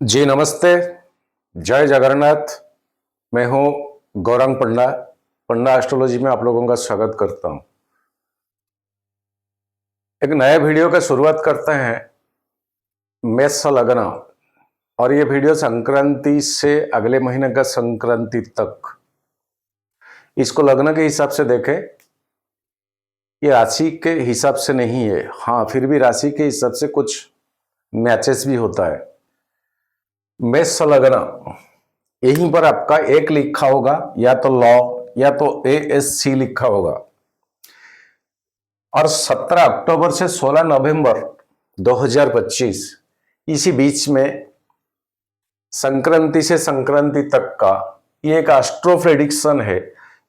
जी नमस्ते, जय जगन्नाथ। मैं हूं गौरांग पंडा। पंडा एस्ट्रोलॉजी में आप लोगों का स्वागत करता हूं। एक नए वीडियो का शुरुआत करते हैं मेष लग्न, और ये वीडियो संक्रांति से अगले महीने का संक्रांति तक, इसको लग्न के हिसाब से देखें। ये राशि के हिसाब से नहीं है, हाँ फिर भी राशि के हिसाब से कुछ मैचेस भी होता है। मेष लग्न, यहीं पर आपका एक लिखा होगा, या तो लॉ या तो ASC लिखा होगा। और 17 अक्टूबर से 16 नवंबर 2025 इसी बीच में संक्रांति से संक्रांति तक का ये एक एस्ट्रो प्रेडिक्शन है।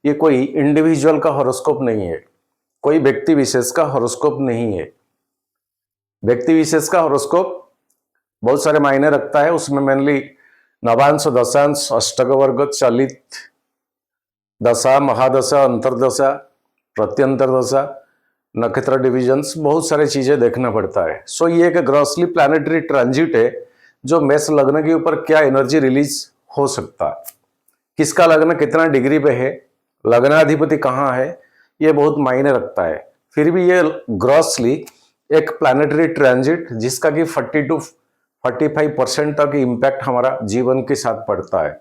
ये कोई इंडिविजुअल का हॉरोस्कोप नहीं है, कोई व्यक्ति विशेष का हॉरोस्कोप नहीं है। व्यक्ति विशेष का हॉरोस्कोप बहुत सारे मायने रखता है। उसमें मेनली नवांश, दशांश, अष्टक वर्ग, चलित दशा, महादशा, अंतरदशा, प्रत्यंतर दशा, नक्षत्र डिविजन्स, बहुत सारी चीजें देखना पड़ता है। सो ये एक ग्रॉसली प्लैनेटरी ट्रांजिट है जो मेष लग्न के ऊपर क्या एनर्जी रिलीज हो सकता है, किसका लग्न कितना डिग्री पे है, लग्नाधिपति कहाँ है, ये बहुत मायने रखता है। फिर भी ये ग्रॉसली एक प्लैनेटरी ट्रांजिट जिसका कि 40 to 45% तक इम्पैक्ट हमारा जीवन के साथ पड़ता है।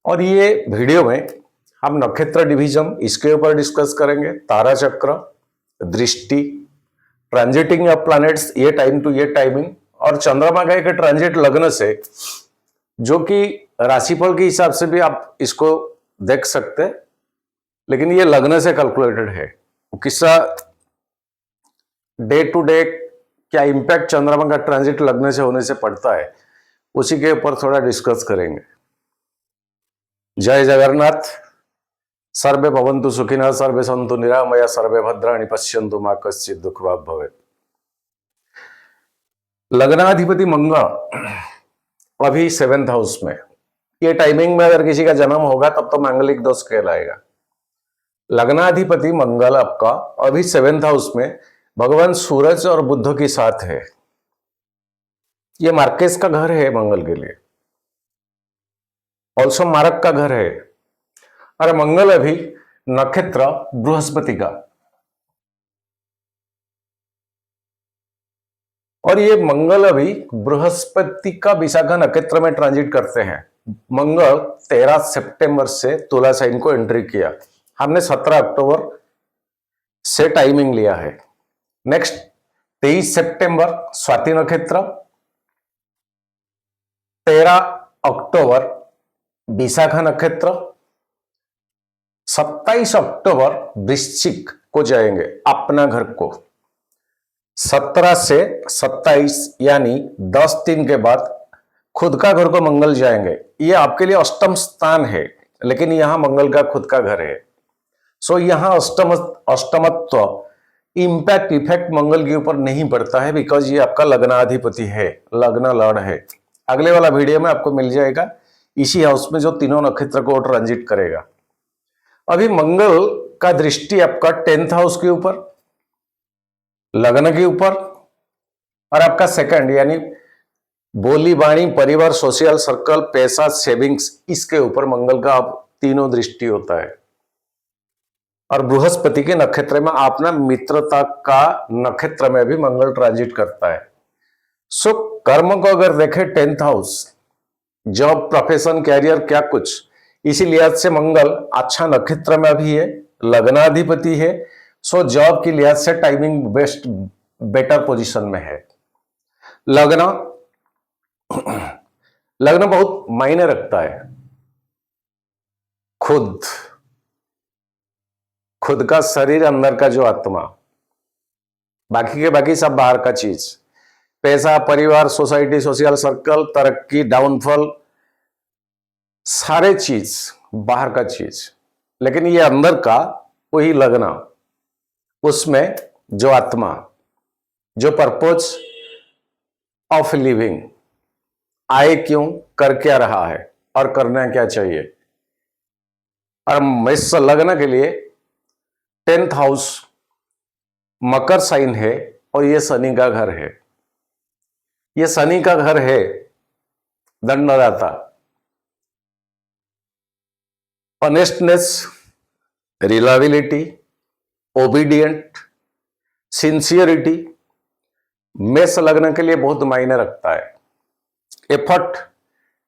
और ये वीडियो में हम नक्षत्र डिवीजन इसके ऊपर डिस्कस करेंगे, तारा चक्र, दृष्टि, ट्रांजिटिंग ऑफ प्लैनेट्स, ये टाइम टू ये टाइमिंग, और चंद्रमा का एक ट्रांजिट लग्न से, जो कि राशिफल के हिसाब से भी आप इसको देख सकते हैं, लेकिन ये लग्न से कैलकुलेटेड है। किस्सा डे टू डे क्या इंपैक्ट चंद्रमा का ट्रांजिट लगने से होने से पड़ता है, उसी के ऊपर थोड़ा डिस्कस करेंगे। जय जगन्नाथ। सर्वे भवन्तु सुखिनः, सर्वे सन्तु निरामया, सर्वे भद्राणि पश्यन्तु मा कश्चित् दुःखभाग् भवेत्। लग्नाधिपति मंगल अभी 7th हाउस में, ये टाइमिंग में अगर किसी का जन्म होगा तब तो मांगलिक दोष कहलाएगा। लग्नाधिपति मंगल आपका अभी 7th हाउस में भगवान सूरज और बुध के साथ है। ये मार्केस का घर है मंगल के लिए, ऑल्सो मारक का घर है। और मंगल अभी नक्षत्र बृहस्पति का, और ये मंगल अभी बृहस्पति का विशाखा नक्षत्र में ट्रांजिट करते हैं। मंगल 13 सितंबर से तुला साइन को एंट्री किया। हमने 17 अक्टूबर से टाइमिंग लिया है। नेक्स्ट 23 सितंबर स्वाति नक्षत्र, 13 अक्टूबर विशाखा नक्षत्र, 27 अक्टूबर वृश्चिक को जाएंगे अपना घर को। 17 से 27 यानी 10 दिन के बाद खुद का घर को मंगल जाएंगे। ये आपके लिए अष्टम स्थान है, लेकिन यहां मंगल का खुद का घर है। सो यहां अष्टमत्व इंपैक्ट इफेक्ट मंगल के ऊपर नहीं पड़ता है, बिकॉज ये आपका लग्नाधिपति है, लग्न लॉर्ड है। अगले वाला वीडियो में आपको मिल जाएगा इसी हाउस में जो तीनों नक्षत्र को ट्रांजिट करेगा। अभी मंगल का दृष्टि आपका 10th हाउस के ऊपर, लग्न के ऊपर, और आपका सेकंड यानी बोली बाणी, परिवार, सोशल सर्कल, पैसा, सेविंग्स, इसके ऊपर मंगल का आप तीनों दृष्टि होता है। और बृहस्पति के नक्षत्र में अपना मित्रता का नक्षत्र में भी मंगल ट्रांजिट करता है। सो कर्म को अगर देखें 10th house, job, profession, career, क्या कुछ, इसी लिहाज से मंगल अच्छा नक्षत्र में भी है, लग्नाधिपति है। सो जॉब की लिहाज से टाइमिंग बेटर पोजीशन में है। लग्न बहुत मायने रखता है। खुद का शरीर, अंदर का जो आत्मा, बाकी के बाकी सब बाहर का चीज, पैसा, परिवार, सोसाइटी, सोशल सर्कल, तरक्की, डाउनफॉल, सारे चीज बाहर का चीज। लेकिन ये अंदर का वही लग्न, उसमें जो आत्मा, जो पर्पज ऑफ लिविंग, आए क्यों, कर क्या रहा है और करना क्या चाहिए। और मेष लग्न के लिए 10th हाउस मकर साइन है और ये शनि का घर है। ये शनि का घर है दंडदाता, ऑनेस्टनेस, रिलायबिलिटी, ओबीडियंट, सिंसियरिटी मेष लग्न के लिए बहुत मायने रखता है। एफर्ट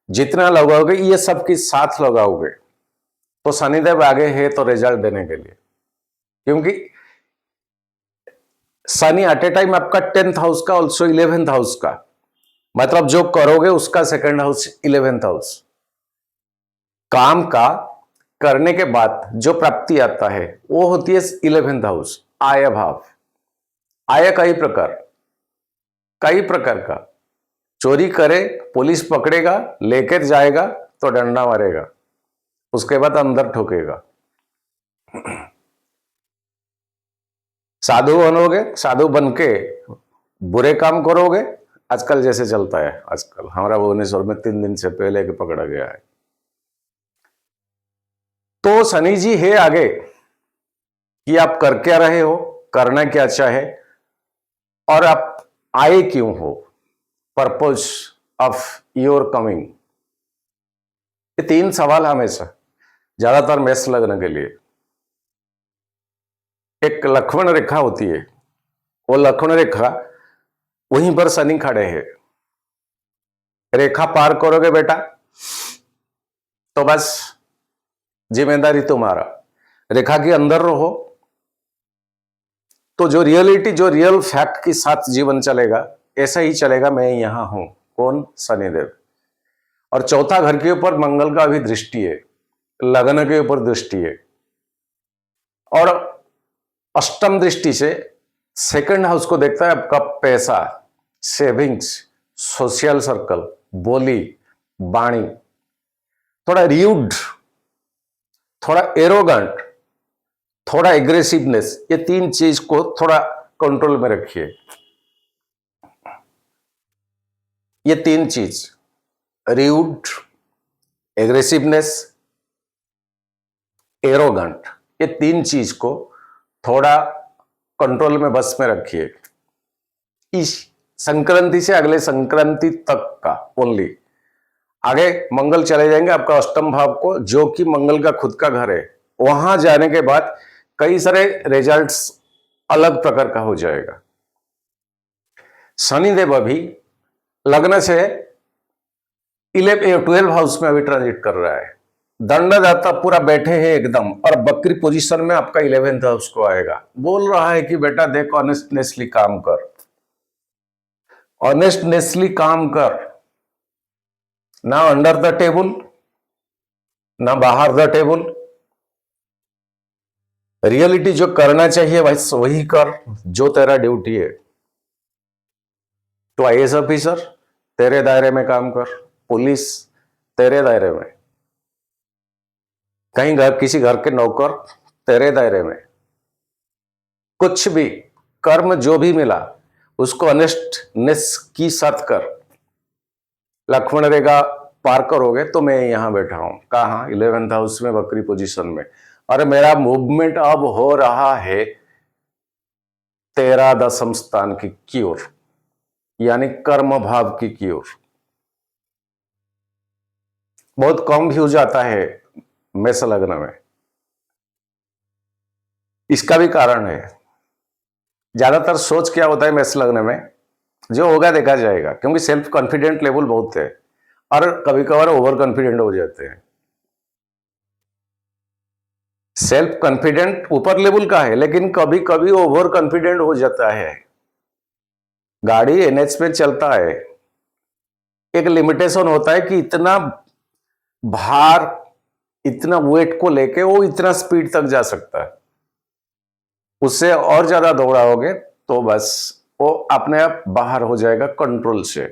जितना लगाओगे ये सब के साथ लगाओगे तो शनिदेव आगे है तो रिजल्ट देने के लिए, क्योंकि शनि एट ए टाइम आपका 10th हाउस का ऑल्सो 11th हाउस का, मतलब जो करोगे उसका सेकंड हाउस 11th हाउस। काम का करने के बाद जो प्राप्ति आता है वो होती है 11th हाउस, आय भाव। आय कई प्रकार का, चोरी करे पुलिस पकड़ेगा, लेकर जाएगा तो डंडा मारेगा, उसके बाद अंदर ठोकेगा। साधु बनोगे, साधु बन के बुरे काम करोगे, आजकल जैसे चलता है, आजकल हमारा भुवनेश्वर में 3 दिन से पहले के पकड़ा गया है। तो शनि जी है आगे कि आप कर क्या रहे हो, करना क्या चाहे और आप आए क्यों हो, पर्पज ऑफ योर कमिंग। ये 3 सवाल हमेशा ज्यादातर मेष लग्न के लिए। एक लक्ष्मण रेखा होती है, वो लक्ष्मण रेखा वहीं पर शनि खड़े हैं। रेखा पार करोगे बेटा तो बस जिम्मेदारी तुम्हारा, रेखा के अंदर रहो तो जो रियलिटी, जो रियल फैक्ट के साथ जीवन चलेगा ऐसा ही चलेगा। मैं यहां हूं, कौन? शनिदेव। और चौथा घर के ऊपर मंगल का भी दृष्टि है, लग्न के ऊपर दृष्टि है, और अष्टम दृष्टि से सेकंड हाउस को देखता है आपका पैसा, सेविंग्स, सोशल सर्कल, बोली, वाणी, थोड़ा र्यूड, थोड़ा एरोगेंट, थोड़ा एग्रेसिवनेस, ये 3 चीज को थोड़ा कंट्रोल में रखिए। ये 3 चीज, र्यूड, एग्रेसिवनेस, एरोगेंट, ये 3 चीज को थोड़ा कंट्रोल में, बस में रखिए। इस संक्रांति से अगले संक्रांति तक का ओनली। आगे मंगल चले जाएंगे आपका अष्टम भाव को, जो कि मंगल का खुद का घर है। वहां जाने के बाद कई सारे रिजल्ट्स अलग प्रकार का हो जाएगा। शनिदेव अभी लग्न से 12 हाउस में अभी ट्रांजिट कर रहा है। दंडदाता पूरा बैठे हैं एकदम, और बकरी पोजीशन में आपका 11th हाउस को आएगा। बोल रहा है कि बेटा देख, ऑनेस्टनेसली काम कर, ऑनेस्टनेसली काम कर, ना अंडर द टेबल ना बाहर द टेबल। रियलिटी जो करना चाहिए बस वही कर, जो तेरा ड्यूटी है। तो आईएएस ऑफिसर तेरे दायरे में काम कर, पुलिस तेरे दायरे में, कहीं किसी घर के नौकर तेरे दायरे में। कुछ भी कर्म जो भी मिला उसको ऑनेस्टनेस की साथ कर। लक्ष्मण रेखा पार करोगे तो मैं यहां बैठा हूं, कहां? 11th हाउस में, बकरी पोजीशन में। और मेरा मूवमेंट अब हो रहा है 13 दशम स्थान की ओर, यानी कर्म भाव की ओर। बहुत कम व्यूज आता है मेष लग्न में, इसका भी कारण है। ज्यादातर सोच क्या होता है मेष लग्न में, जो होगा देखा जाएगा, क्योंकि सेल्फ कॉन्फिडेंट लेवल बहुत है और कभी कभार ओवर कॉन्फिडेंट हो जाते हैं। सेल्फ कॉन्फिडेंट ऊपर लेवल का है, लेकिन कभी कभी ओवर कॉन्फिडेंट हो जाता है। गाड़ी एनएच पे चलता है, एक लिमिटेशन होता है कि इतना भार, इतना वेट को लेके वो इतना स्पीड तक जा सकता है। उससे और ज्यादा दौड़ाओगे तो बस वो अपने आप बाहर हो जाएगा कंट्रोल से।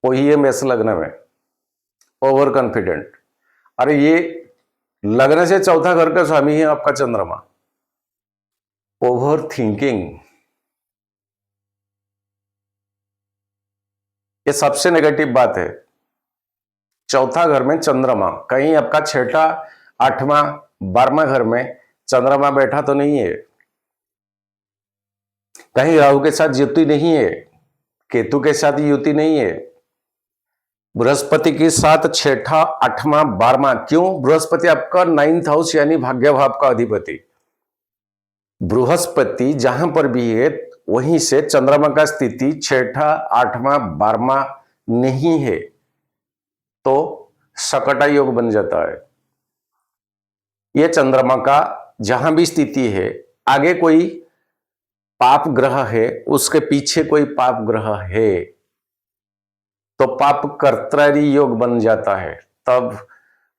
वही है मेष लग्न में, ओवर कॉन्फिडेंट। अरे ये लग्न से चौथा घर का स्वामी है आपका चंद्रमा। ओवर थिंकिंग, ये सबसे नेगेटिव बात है। चौथा घर में चंद्रमा, कहीं आपका 6ठा, 8वां, 12वां घर में चंद्रमा बैठा तो नहीं है। कहीं राहु के साथ युति नहीं है, केतु के साथ युति नहीं है, बृहस्पति के साथ छठा, आठवां, 12वां। क्यों? बृहस्पति आपका 9th हाउस यानी भाग्य भाव का अधिपति। बृहस्पति जहां पर भी है वहीं से चंद्रमा का स्थिति छठा, 8वां, 12वां नहीं है तो सकटा योग बन जाता है। यह चंद्रमा का जहां भी स्थिति है, आगे कोई पाप ग्रह है, उसके पीछे कोई पाप ग्रह है तो पाप कर्तरी योग बन जाता है। तब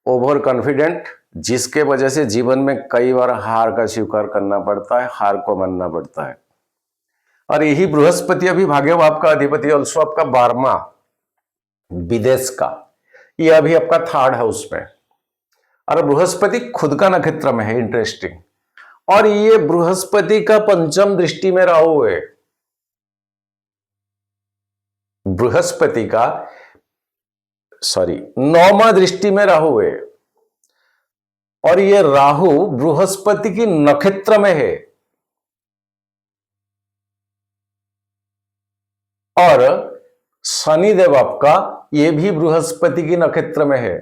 ओवर कॉन्फिडेंट, जिसके वजह से जीवन में कई बार हार का स्वीकार करना पड़ता है, हार को मानना पड़ता है। और यही बृहस्पति अभी भाग्य भाव का अधिपति, ऑल्सो आपका 12वां विदेश का, यह अभी आपका 3rd हाउस में, और बृहस्पति खुद का नक्षत्र में है। इंटरेस्टिंग। और ये बृहस्पति का 5म दृष्टि में राहु है। बृहस्पति का 9वां दृष्टि में राहु है, और ये राहु बृहस्पति की नक्षत्र में है। और शनिदेव आपका ये भी बृहस्पति की नक्षत्र में है,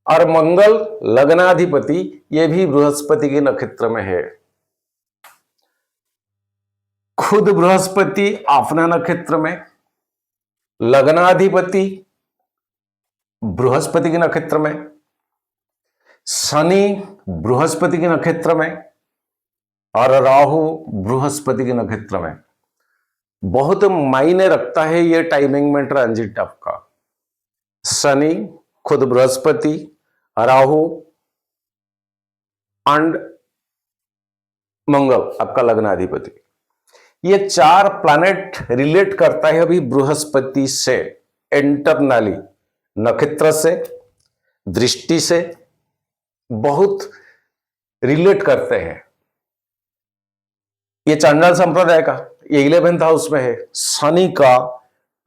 और मंगल लग्नाधिपति ये भी बृहस्पति के नक्षत्र में है। खुद बृहस्पति अपना नक्षत्र में, लग्नाधिपति बृहस्पति के नक्षत्र में, शनि बृहस्पति के नक्षत्र में, और राहु बृहस्पति के नक्षत्र में। बहुत मायने रखता है ये टाइमिंग में ट्रांजिट आपका। शनि खुद बृहस्पति, राहु एंड मंगल आपका लग्नाधिपति, ये 4 प्लैनेट रिलेट करता है अभी बृहस्पति से इंटरनली, नक्षत्र से, दृष्टि से बहुत रिलेट करते हैं। ये चांडाल संप्रदाय का ये 11th हाउस में है। शनि का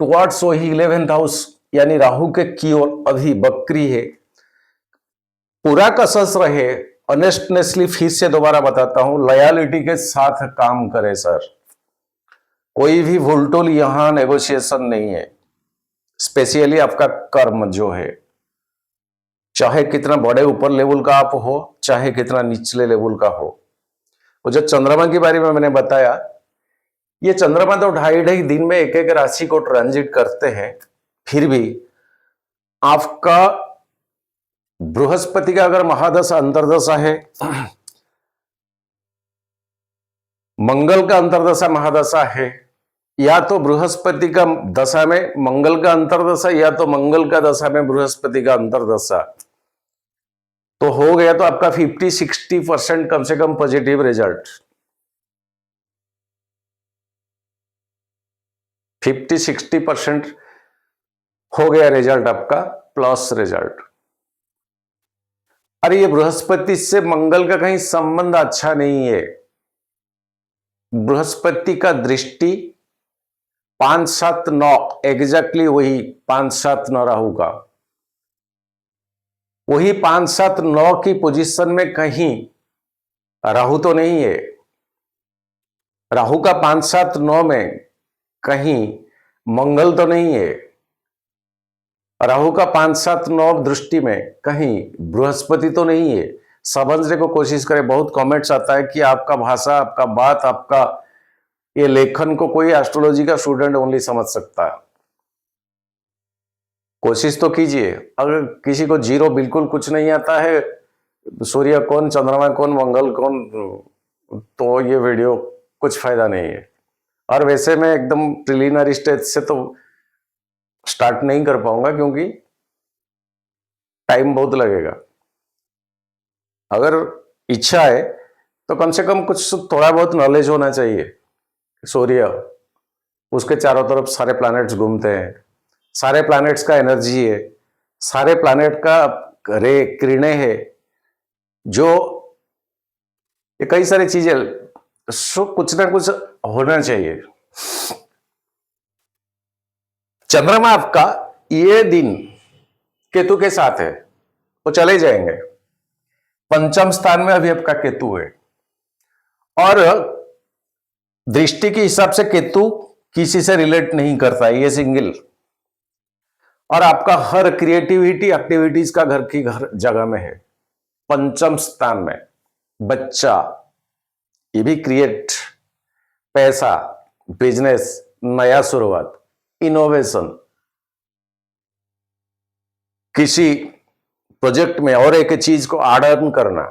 टुवर्ड्स वही 11th हाउस यानी राहु के की ओर अभी बकरी है। पूरा कसस रहे, ऑनेस्टनेसली फिर से दोबारा बताता हूं, लॉयलिटी के साथ काम करे सर। कोई भी भूलटोल यहां नेगोशिएशन नहीं है। स्पेशली आपका कर्म जो है, चाहे कितना बड़े ऊपर लेवल का आप हो, चाहे कितना निचले लेवल का हो। वो जो चंद्रमा के बारे में मैंने बताया, ये चंद्रमा तो 2.5 दिन में एक राशि को ट्रांजिट करते हैं। फिर भी आपका बृहस्पति का अगर महादशा अंतरदशा है, मंगल का अंतरदशा महादशा है, या तो बृहस्पति का दशा में मंगल का अंतरदशा, या तो मंगल का दशा में बृहस्पति का अंतरदशा, तो हो गया तो आपका 50-60% कम से कम पॉजिटिव रिजल्ट। 50-60% हो गया रिजल्ट आपका, प्लस रिजल्ट। अरे ये बृहस्पति से मंगल का कहीं संबंध अच्छा नहीं है। बृहस्पति का दृष्टि 5-7-9 एग्जैक्टली वही 5-7-9 राहु का, वही 5-7-9 की पोजीशन में कहीं राहु तो नहीं है। राहु का 5-7-9 में कहीं मंगल तो नहीं है। राहु का 5-7-9 दृष्टि में कहीं बृहस्पति तो नहीं है। समझने को कोशिश करें। बहुत कमेंट्स आता है कि आपका भाषा, आपका बात, आपका ये लेखन को कोई एस्ट्रोलॉजी का स्टूडेंट ओनली समझ सकता है। कोशिश तो कीजिए। अगर किसी को जीरो बिल्कुल कुछ नहीं आता है, सूर्य कौन, चंद्रमा कौन, मंगल कौन, तो ये वीडियो कुछ फायदा नहीं है। और वैसे मैं एकदम प्रिलिमिनरी स्टेज से तो स्टार्ट नहीं कर पाऊंगा क्योंकि टाइम बहुत लगेगा। अगर इच्छा है तो कम से कम कुछ थोड़ा बहुत नॉलेज होना चाहिए। सूर्य, उसके चारों तरफ सारे प्लैनेट्स घूमते हैं, सारे प्लैनेट्स का एनर्जी है, सारे प्लैनेट का रे किरणें है, जो ये कई सारी चीजें, सो कुछ ना कुछ होना चाहिए। चंद्रमा आपका ये दिन केतु के साथ है, वो चले जाएंगे। 5म स्थान में अभी आपका केतु है, और दृष्टि के हिसाब से केतु किसी से रिलेट नहीं करता है, ये सिंगल। और आपका हर क्रिएटिविटी एक्टिविटीज का घर की घर जगह में है। पंचम स्थान में बच्चा, ये भी क्रिएट, पैसा, बिजनेस, नया शुरुआत, इनोवेशन, किसी प्रोजेक्ट में और एक चीज को ऐड ऑन करना,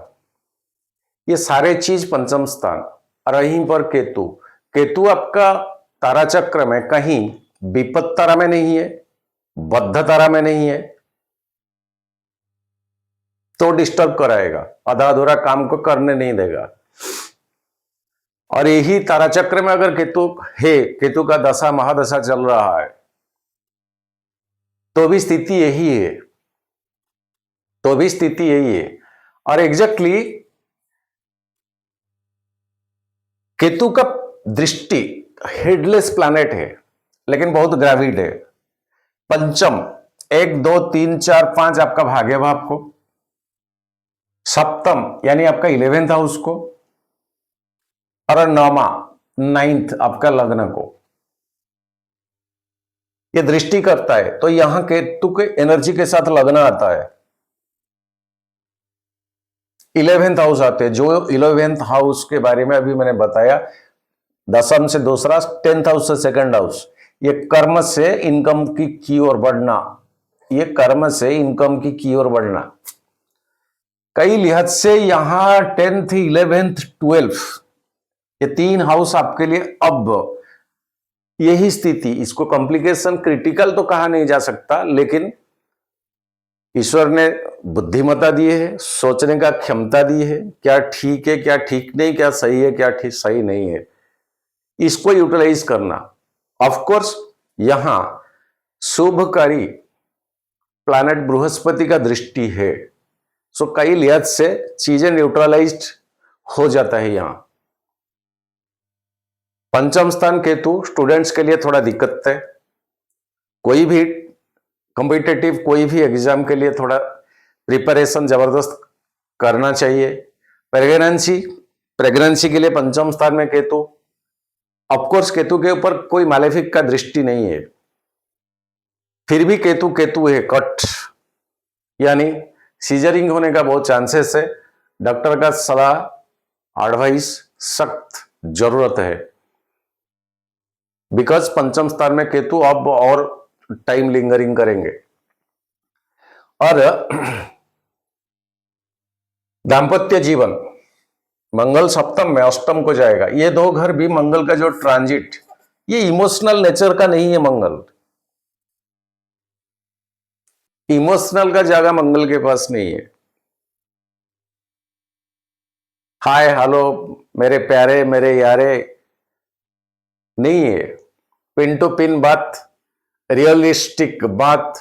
ये सारे चीज पंचम स्थान। और यहीं पर केतु, केतु आपका तारा चक्र में कहीं विपद तारा में नहीं है, बद्ध तारा में नहीं है, तो डिस्टर्ब कराएगा, आधा अधूरा काम को करने नहीं देगा। और यही तारा चक्र में अगर केतु है, केतु का दशा महादशा चल रहा है, तो भी स्थिति यही है, तो भी स्थिति यही है। और एग्जैक्टली केतु का दृष्टि हेडलेस प्लैनेट है, लेकिन बहुत ग्रेविड है। पंचम 1 2 3 4 5 आपका भाग्य भाव को, सप्तम यानी आपका 11th हाउस को, और नौमा 9th आपका लग्न को ये दृष्टि करता है। तो यहां केतु के एनर्जी के साथ लग्न आता है, 11th हाउस आते हैं। जो 11th हाउस के बारे में अभी मैंने बताया, दशम से दूसरा, 10th हाउस से सेकंड हाउस, ये कर्म से इनकम की ओर बढ़ना, ये कर्म से इनकम की ओर बढ़ना। कई लिहाज से यहां 10th 11th 12th ये 3 हाउस आपके लिए अब यही स्थिति, इसको कॉम्प्लिकेशन क्रिटिकल तो कहा नहीं जा सकता, लेकिन ईश्वर ने बुद्धिमत्ता दी है, सोचने का क्षमता दी है, क्या ठीक है क्या ठीक नहीं, क्या सही है क्या ठीक सही नहीं है, इसको यूटिलाइज करना। ऑफ कोर्स यहां शुभकारी प्लैनेट बृहस्पति का दृष्टि है, सो कई लिहाज से चीजें न्यूट्रलाइज्ड हो जाता है। यहां पंचम स्थान केतु स्टूडेंट्स के लिए थोड़ा दिक्कत है। कोई भी कॉम्पिटिटिव कोई भी एग्जाम के लिए थोड़ा प्रिपरेशन जबरदस्त करना चाहिए। प्रेगनेंसी के लिए पंचम स्थान में केतु, ऑफकोर्स केतु के ऊपर कोई मैलेफिक का दृष्टि नहीं है, फिर भी केतु केतु है, कट, यानी सीजरिंग होने का बहुत चांसेस है। डॉक्टर का सलाह एडवाइस सख्त जरूरत है, बिकॉज पंचम स्थान में केतु अब और टाइम लिंगरिंग करेंगे। और दाम्पत्य जीवन, मंगल सप्तम में, अष्टम को जाएगा। ये 2 घर भी मंगल का जो ट्रांजिट, ये इमोशनल नेचर का नहीं है। मंगल इमोशनल का जगह मंगल के पास नहीं है। हाय हेलो मेरे प्यारे मेरे यारे नहीं है। पिन टू पिन बात, रियलिस्टिक बात,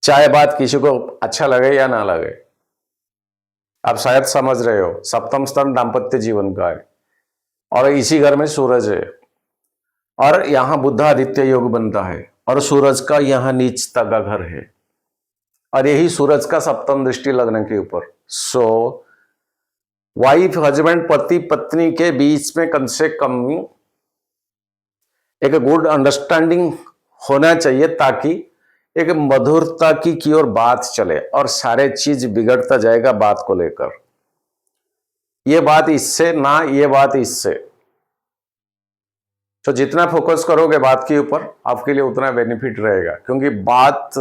चाहे बात किसी को अच्छा लगे या ना लगे, आप शायद समझ रहे हो। सप्तम स्थान दाम्पत्य जीवन का है, और इसी घर में सूरज है, और यहां बुध आदित्य योग बनता है, और सूरज का यहां नीचता का घर है, और यही सूरज का सप्तम दृष्टि लग्न के ऊपर। सो वाइफ हस्बैंड, पति पत्नी के बीच में कम से कम एक गुड अंडरस्टैंडिंग होना चाहिए, ताकि एक मधुरता की ओर बात चले, और सारे चीज बिगड़ता जाएगा बात को लेकर। ये बात इससे ना, ये बात इससे, तो जितना फोकस करोगे बात के ऊपर, आपके लिए उतना बेनिफिट रहेगा, क्योंकि बात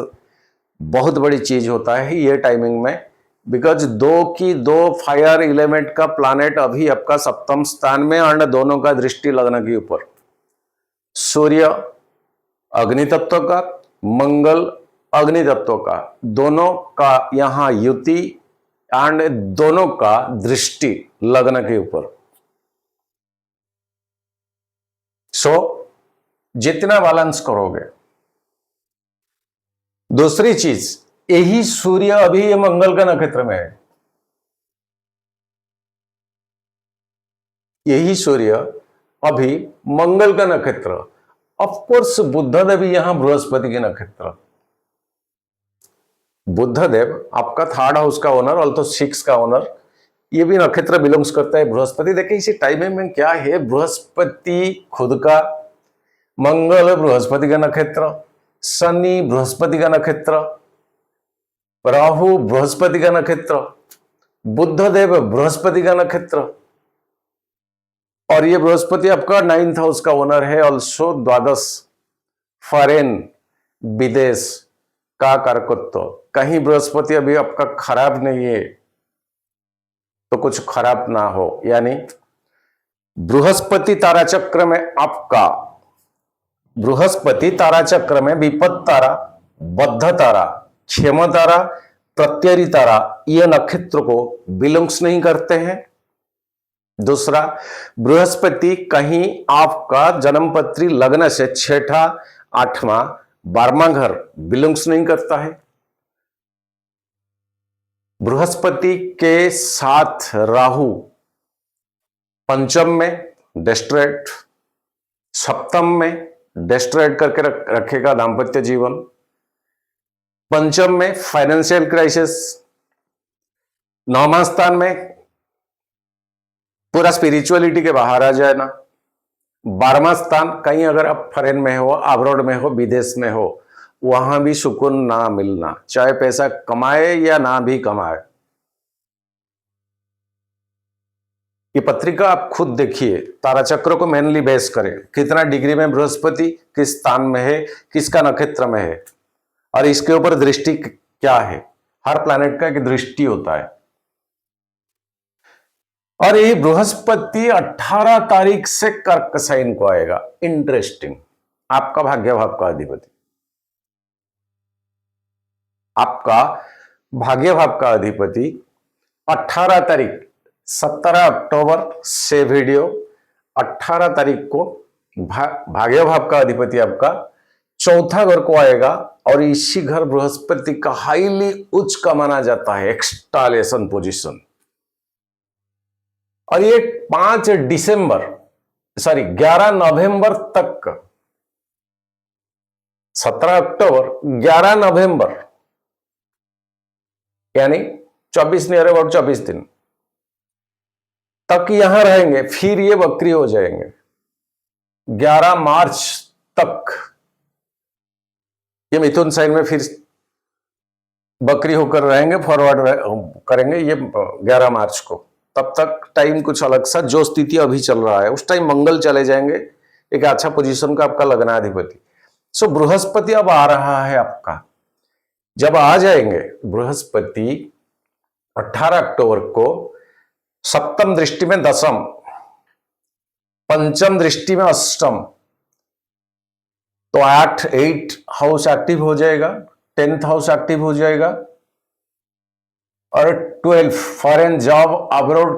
बहुत बड़ी चीज होता है ये टाइमिंग में। बिकॉज 2 की 2 फायर एलिमेंट का प्लैनेट अभी आपका सप्तम स्थान में, और दोनों का दृष्टि लग्न के ऊपर। सूर्य अग्नि तत्व का, मंगल अग्नि तत्व का, दोनों का यहां युति, एंड दोनों का दृष्टि लग्न के ऊपर। सो जितना बैलेंस करोगे। दूसरी चीज, यही सूर्य अभी ये मंगल का नक्षत्र में है, यही सूर्य अभी मंगल का नक्षत्र। ऑफकोर्स बुद्धदेव यहां बृहस्पति के नक्षत्र। बुद्धदेव आपका 3rd हाउस का ओनर, ऑल्सो 6 का ओनर, ये भी नक्षत्र बिलोंग्स करता है बृहस्पति। देखिए इसी टाइम में क्या है, बृहस्पति खुद का, मंगल बृहस्पति का नक्षत्र, शनि बृहस्पति का नक्षत्र, राहु बृहस्पति का नक्षत्र, बुध देव बृहस्पति का नक्षत्र, और ये बृहस्पति आपका 9th हाउस का ओनर है, ऑल्सो द्वादश फॉरेन विदेश का कारकत्व। कहीं बृहस्पति अभी आपका खराब नहीं है तो कुछ खराब ना हो, यानी बृहस्पति तारा चक्र में आपका, बृहस्पति तारा चक्र में विपद तारा, बद्ध तारा, क्षेम तारा, प्रत्यरी तारा, ये नक्षत्र को बिलोंग्स नहीं करते हैं। दूसरा, बृहस्पति कहीं आपका जन्मपत्री लग्न से 6ठा, 8वां, 12वां घर बिलोंग्स नहीं करता है। बृहस्पति के साथ राहु पंचम में डिस्ट्रैक्ट, सप्तम में डिस्ट्रैक्ट करके रखेगा दाम्पत्य जीवन, पंचम में फाइनेंशियल क्राइसिस, 9वां स्थान में पूरा स्पिरिचुअलिटी के बाहर आ जाए ना, 12वां स्थान कहीं अगर आप फॉरेन में हो, अब्रॉड में हो, विदेश में हो, वहां भी सुकून ना मिलना, चाहे पैसा कमाए या ना भी कमाए। ये पत्रिका आप खुद देखिए, तारा चक्र को मेनली बेस करें, कितना डिग्री में बृहस्पति किस स्थान में है, किसका नक्षत्र में है, और इसके ऊपर दृष्टि क्या है। हर प्लैनेट का एक दृष्टि होता है। और ये बृहस्पति 18 तारीख से कर्क साइन को आएगा। इंटरेस्टिंग, आपका भाग्य भाव का अधिपति, आपका भाग्य भाव का अधिपति 18 तारीख, 17 अक्टूबर से वीडियो, 18 तारीख को भाग्य भाव का अधिपति आपका चौथा घर को आएगा, और इसी घर बृहस्पति का हाईली उच्च का माना जाता है, एक्सटालेशन पोजीशन। और ये 11 नवंबर तक, 17 अक्टूबर 11 नवंबर, यानी 24 नियर अबाउट 24 दिन तक यहां रहेंगे, फिर ये वक्री हो जाएंगे। 11 मार्च तक ये मिथुन साइन में फिर बकरी होकर रहेंगे, फॉरवर्ड करेंगे ये 11 मार्च को। तब तक टाइम कुछ अलग सा, जो स्थिति अभी चल रहा है उस टाइम मंगल चले जाएंगे, एक अच्छा पोजीशन का आपका लग्नाधिपति। सो बृहस्पति अब आ रहा है आपका, जब आ जाएंगे बृहस्पति 18 अक्टूबर को, सप्तम दृष्टि में दशम, पंचम दृष्टि में अष्टम, तो 8 हाउस एक्टिव हो जाएगा, 10th हाउस एक्टिव हो जाएगा, और 12 foreign job, abroad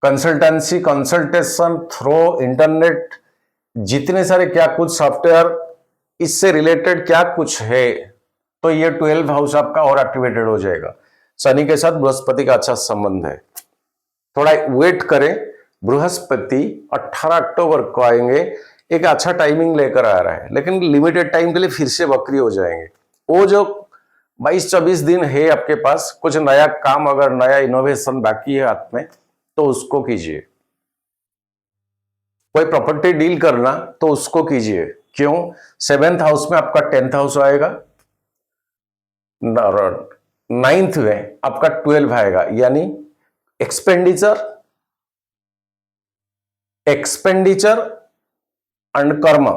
consultancy, consultation through internet, जितने सारे क्या कुछ सॉफ्टवेयर इससे रिलेटेड क्या कुछ है, तो ये 12 हाउस आपका और एक्टिवेटेड हो जाएगा। शनि के साथ बृहस्पति का अच्छा संबंध है, थोड़ा वेट करें। बृहस्पति 18 अक्टूबर को आएंगे, एक अच्छा टाइमिंग लेकर आ रहा है, लेकिन लिमिटेड टाइम के लिए फिर से वक्री हो जाएंगे। वो जो 22-24 दिन है आपके पास, कुछ नया काम, अगर नया इनोवेशन बाकी है हाथ में तो उसको कीजिए। कोई प्रॉपर्टी डील करना तो उसको कीजिए। क्यों? 7th हाउस में आपका 10th हाउस आएगा, 9th में आपका 12 आएगा, यानी एक्सपेंडिचर एंड कर्म,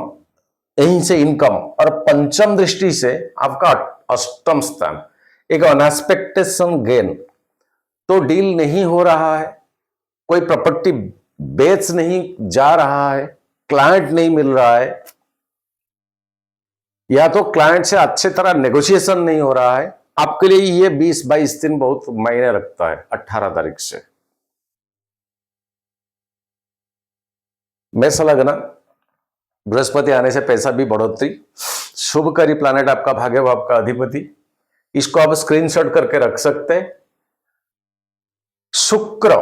यहीं से इनकम, और पंचम दृष्टि से आपका अष्टम स्थान, एक अनएक्सपेक्टेशन गेन। तो डील नहीं हो रहा है, कोई प्रॉपर्टी बेच नहीं जा रहा है, क्लाइंट नहीं मिल रहा है, या तो क्लाइंट से अच्छी तरह नेगोशिएशन नहीं हो रहा है, आपके लिए ये 20-22 दिन बहुत मायने रखता है। 18 तारीख से मेष लग्न, बृहस्पति आने से पैसा भी बढ़ोतरी, शुभकारी प्लैनेट आपका भाग्य भाव का अधिपति, इसको आप स्क्रीनशॉट करके रख सकते हैं। शुक्र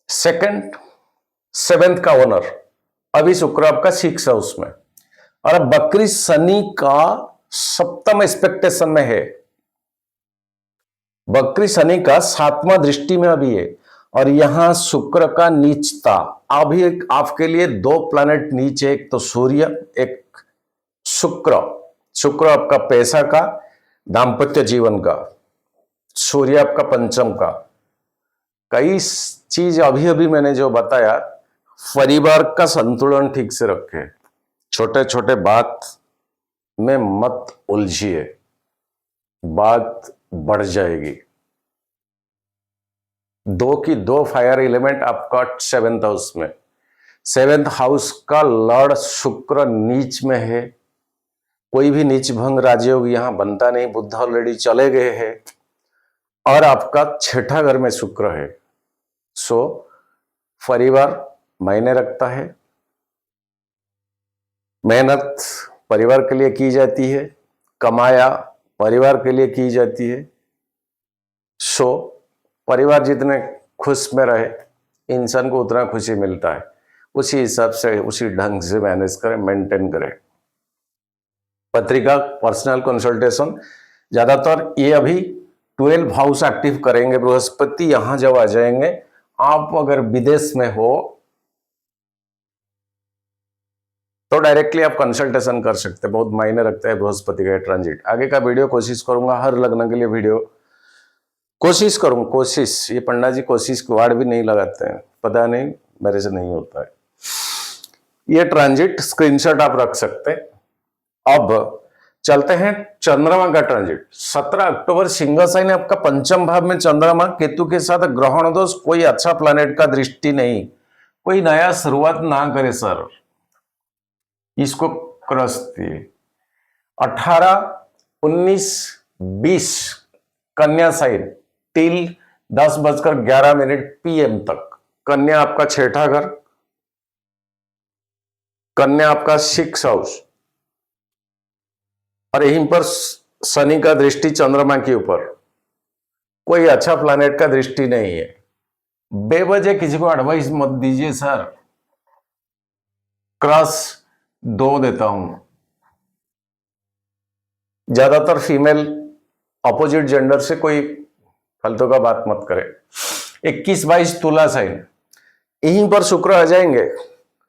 2nd 7th का ओनर, अभी शुक्र आपका 6 हाउस में, और अब बकरी शनि का 7th एक्सपेक्टेशन में है। वक्री शनि का 7वां दृष्टि में अभी है, और यहां शुक्र का नीचता। अभी एक आपके लिए दो प्लैनेट नीचे, एक तो सूर्य, एक शुक्र। शुक्र आपका पैसा का, दाम्पत्य जीवन का, सूर्य आपका पंचम का। कई चीज अभी अभी मैंने जो बताया, परिवार का संतुलन ठीक से रखे, छोटे छोटे बात में मत उलझिए, बात बढ़ जाएगी। दो की दो फायर एलिमेंट आपका 7th हाउस में, 7th हाउस का लॉर्ड शुक्र नीच में है। कोई भी नीच भंग राजयोग यहां बनता नहीं, बुध ऑलरेडी चले गए हैं, और आपका 6ठा घर में शुक्र है। सो परिवार मायने रखता है, मेहनत परिवार के लिए की जाती है, कमाया परिवार के लिए की जाती है। सो परिवार जितने खुश में रहे, इंसान को उतना खुशी मिलता है। उसी हिसाब से, उसी ढंग से मैनेज करें, मेंटेन करें। पत्रिका, पर्सनल कंसल्टेशन, ज्यादातर ये अभी 12 हाउस एक्टिव करेंगे बृहस्पति। यहां जब आ जाएंगे, आप अगर विदेश में हो तो डायरेक्टली आप कंसल्टेशन कर सकते हैं, बहुत मायने रखता है बृहस्पति का ट्रांजिट। आगे का वीडियो कोशिश करूंगा हर लग्न के लिए वीडियो कोशिश करूंगा। कोशिश, ये पंडा जी कोशिश वार्ड भी नहीं लगाते हैं, पता नहीं मेरे से नहीं होता है। ये ट्रांजिट स्क्रीनशॉट आप रख सकते हैं। अब चलते हैं चंद्रमा का ट्रांजिट। 17 अक्टूबर सिंह साइन है आपका पंचम भाव में चंद्रमा केतु के साथ ग्रहण दोष। कोई अच्छा प्लैनेट का दृष्टि नहीं, कोई नया शुरुआत ना करे सर, इसको क्रस दिए। 18, 19, 20 कन्या साइन टिल 10:11 PM तक। कन्या आपका 6ठा घर, कन्या आपका 6th हाउस, और यहीं पर शनि का दृष्टि चंद्रमा के ऊपर। कोई अच्छा प्लैनेट का दृष्टि नहीं है। बेवजह किसी को एडवाइस मत दीजिए सर, क्रॉस 2 देता हूं। ज्यादातर फीमेल अपोजिट जेंडर से कोई फालतू का बात मत करे। 21, 22 तुला साइन, यहीं पर शुक्र आ जाएंगे।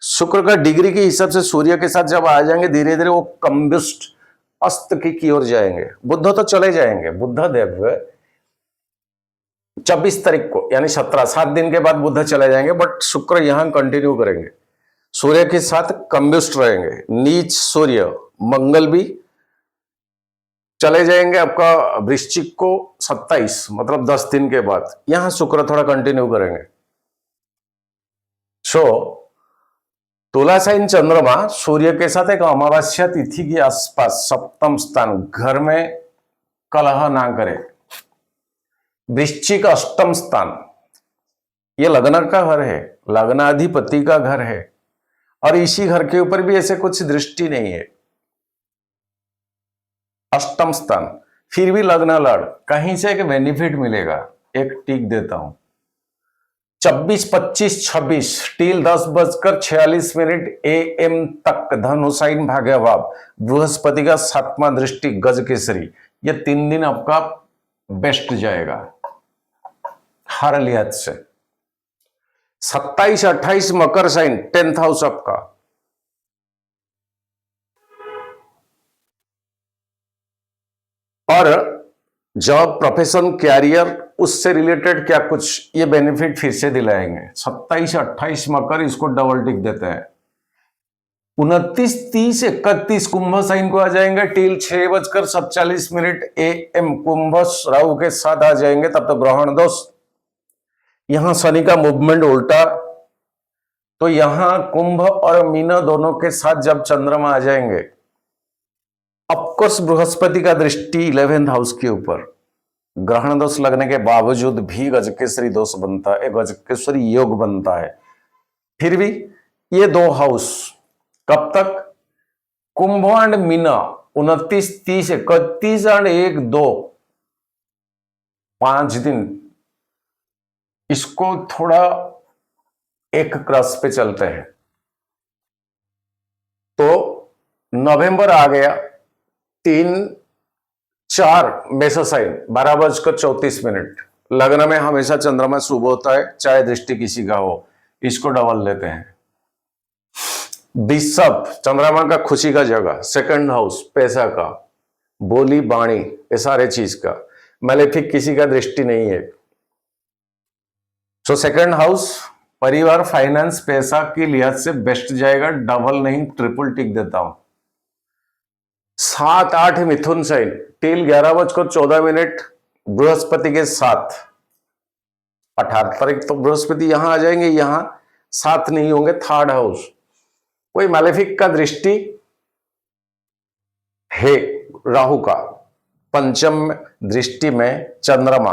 शुक्र का डिग्री के हिसाब से सूर्य के साथ जब आ जाएंगे, धीरे धीरे वो कंबिस्ट अस्त की ओर जाएंगे। बुध तो चले जाएंगे, बुध देव 24 तारीख को, यानी 7 दिन के बाद बुध चले जाएंगे, बट शुक्र यहां कंटिन्यू करेंगे, सूर्य के साथ कंबिस्ट रहेंगे। नीच सूर्य मंगल भी चले जाएंगे आपका वृश्चिक को 27, मतलब 10 दिन के बाद। यहां शुक्र थोड़ा कंटिन्यू करेंगे। सो तुला साइन चंद्रमा सूर्य के साथ एक अमावस्या तिथि के आसपास 7th स्थान, घर में कलह ना करे। वृश्चिक 8th स्थान, ये लग्न का घर है, लग्नाधिपति का घर है, और इसी घर के ऊपर भी ऐसे कुछ दृष्टि नहीं है। 8th स्थान, फिर भी लग्न लड़, कहीं से एक बेनिफिट मिलेगा, एक टिक देता हूं। 24, 25, 26 टिल 10:46 AM तक धनु साइन भाग्य भाव, बृहस्पति का 7वां दृष्टि गज केसरी। ये 3 दिन आपका बेस्ट जाएगा हर लिहाज से। 27, 28 मकर साइन 10th हाउस आपका, और जॉब, प्रोफेशन, कैरियर, उससे रिलेटेड क्या कुछ ये बेनिफिट फिर से दिलाएंगे। 27, 28 मकर, इसको डबल टिक देते हैं। 29, 30, 31 कुंभ साइन को आ जाएंगे, टिल 6:47 AM कुंभ राहु के साथ आ जाएंगे, तब तो ग्रहण दोष। यहां शनि का मूवमेंट उल्टा, तो यहां कुंभ और मीन दोनों के साथ जब चंद्रमा आ जाएंगे, ऑफकोर्स बृहस्पति का दृष्टि 11th हाउस के ऊपर, ग्रहण दोष लगने के बावजूद भी गजकेसरी दोष बनता है, गजकेसरी योग बनता है। फिर भी ये 2 हाउस कब तक, कुंभ एंड मीना 29, 30, 31 एंड 1, 2 5 दिन, इसको थोड़ा एक क्रॉस पे चलते हैं। तो नवंबर आ गया, 3, 4 मेषा साइन 12:34। लग्न में हमेशा चंद्रमा शुभ होता है, चाहे दृष्टि किसी का हो, इसको डबल लेते हैं। बिशप चंद्रमा का खुशी का जगह, सेकंड हाउस पैसा का, बोली बाणी, ये सारे चीज का। मैलेफिक किसी का दृष्टि नहीं है। सो सेकंड हाउस परिवार, फाइनेंस, पैसा की लिहाज से बेस्ट जाएगा, डबल नहीं ट्रिपल टिक देता हूं। 7-8 मिथुन साइन टिल 11:14 बृहस्पति के साथ। 18 तारीख तो बृहस्पति यहां आ जाएंगे, यहां साथ नहीं होंगे, थर्ड हाउस। कोई मैलेफिक का दृष्टि है राहु का, पंचम दृष्टि में चंद्रमा।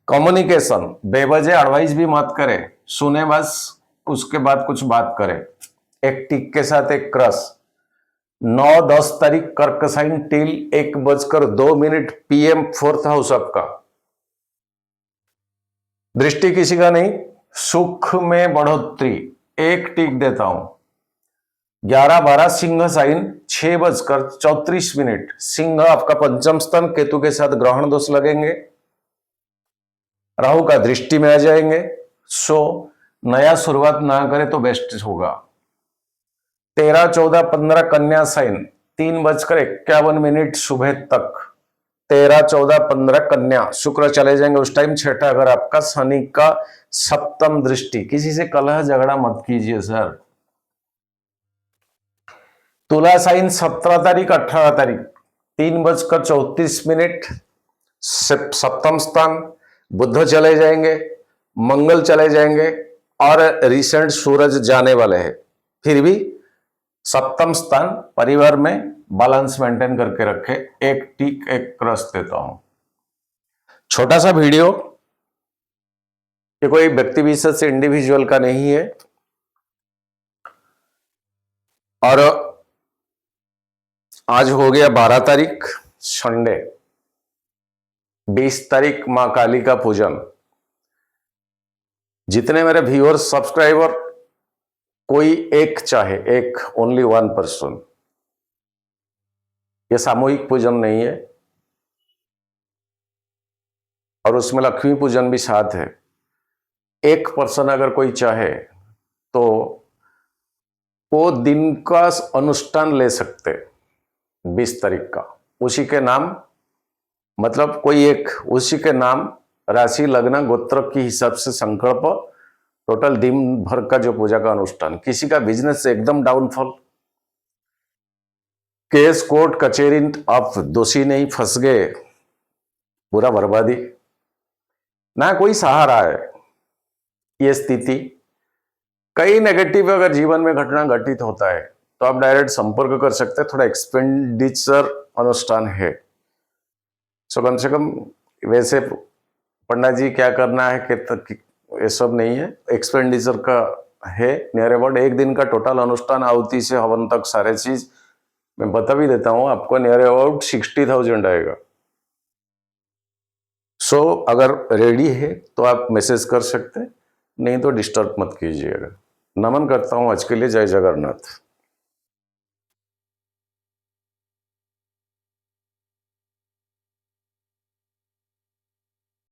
कम्युनिकेशन, बेवजह एडवाइस भी मत करे, सुने बस, उसके बाद कुछ बात करे। एक टिक के साथ एक क्रस। 9-10 तारीख कर्क sign till 1:02 PM, fourth house आपका। दृष्टि किसी का नहीं, सुख में बढ़ोतरी, एक टिक देता हूं। 11-12 सिंह साइन 6:34। सिंह आपका पंचम स्थान, केतु के साथ ग्रहण दोष लगेंगे, राहु का दृष्टि में आ जाएंगे। सो नया शुरुआत ना करे तो बेस्ट होगा। 13-14-15 कन्या साइन 3:51 सुबह तक। 13-14-15 कन्या, शुक्र चले जाएंगे उस टाइम, छठा अगर आपका, शनि का सप्तम दृष्टि। किसी से कलह झगड़ा मत कीजिए सर। तुला साइन 17 तारीख 18 तारीख 3:34, सप्तम स्थान। बुध चले जाएंगे, मंगल चले जाएंगे, और रिसेंट सूरज जाने वाले हैं। फिर भी सप्तम स्थान, परिवार में बैलेंस मेंटेन करके रखे। एक टिक एक क्रस देता हूं। छोटा सा वीडियो, ये कोई व्यक्ति विशेष इंडिविजुअल का नहीं है। और आज हो गया 12 तारीख संडे, 20 तारीख मां काली का पूजन। जितने मेरे व्यूअर्स, सब्सक्राइबर, कोई एक चाहे, एक ओनली 1 पर्सन, ये सामूहिक पूजन नहीं है, और उसमें लक्ष्मी पूजन भी साथ है। एक पर्सन अगर कोई चाहे तो वो दिन का अनुष्ठान ले सकते, 20 तारीख का, उसी के नाम, मतलब कोई एक उसी के नाम, राशि, लग्न, गोत्र के हिसाब से संकल्प, टोटल दिन भर का जो पूजा का अनुष्ठान। किसी का बिजनेस एकदम डाउनफॉल, केस कोर्ट कचेरी, आप दोषी नहीं, फंस गए, पूरा बर्बादी, ना कोई सहारा है, ये स्थिति। कई नेगेटिव अगर जीवन में घटना घटित होता है तो आप डायरेक्ट संपर्क कर सकते हैं। थोड़ा एक्सपेंडिचर अनुष्ठान है, सो कम से कम, वैसे पंडित जी क्या करना है कि ये सब नहीं है, एक्सपेंडिचर का है नियर अबाउट 1 दिन का टोटल अनुष्ठान, आहुति से हवन तक सारे चीज मैं बता भी देता हूं आपको, नियर अबाउट 60,000 आएगा। सो अगर रेडी है तो आप मैसेज कर सकते हैं, नहीं तो डिस्टर्ब मत कीजिएगा। नमन करता हूं आज के लिए। जय जगन्नाथ।